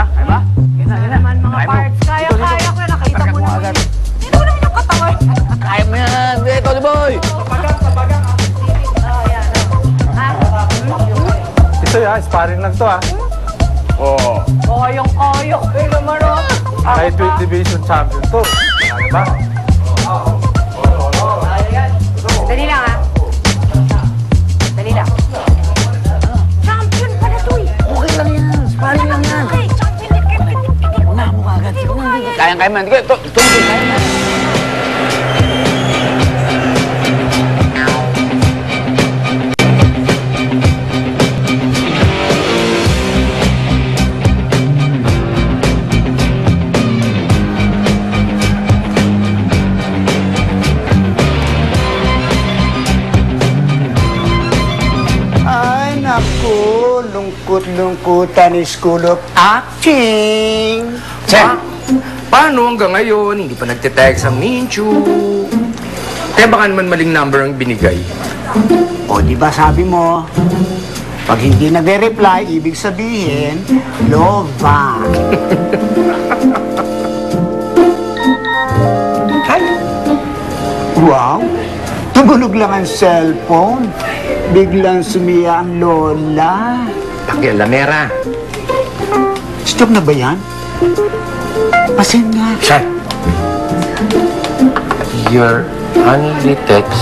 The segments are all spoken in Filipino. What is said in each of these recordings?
ba? Kaya ba? Kaya naman mga parts. Kaya ko. Nakita mo na agad. Hindi mo naman yung katawan. Kaya mo yan. Ito, di boy. Tabagang. Ito ya, sparring lang to ha. Oo. Koyong-koyok. Eh naman o. Lightweight division champion to. Ano ba? Dali lang ha. Dali lang. Champion pa na to eh. Okay lang yan. Sparring lang yan. Okay, champion. Una mo agad. Kaya man. Ito, kaya man. Ako, lungkot-lungkutan ni School of Acting. Che, paano hanggang ngayon hindi pa nagte-text ang Minchu? Kaya baka naman maling number ang binigay. O, di ba sabi mo, pag hindi nagre-reply, ibig sabihin, lova. Ay, Wow, tumunog lang ang cellphone. Biglang sumiya ang lola. pakialamera. Stop na ba yan? Pasin nga. Che, Your unread text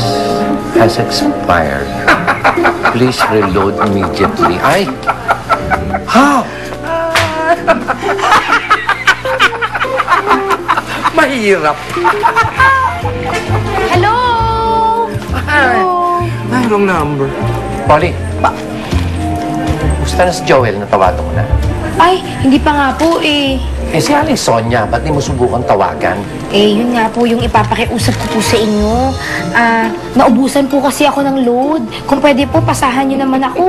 has expired. Please reload immediately. Ay! ha? Mahirap. Hello! Ay, wrong number. Polly, gusto na si Joel na tawagan mo na? Ay, hindi pa nga po eh. Eh, si Aling Sonia, ba't di mo subukan tawagan? Eh, yun nga po yung ipapakiusap ko po sa inyo. Naubusan po kasi ako ng load. Kung pwede po, pasahan niyo naman ako.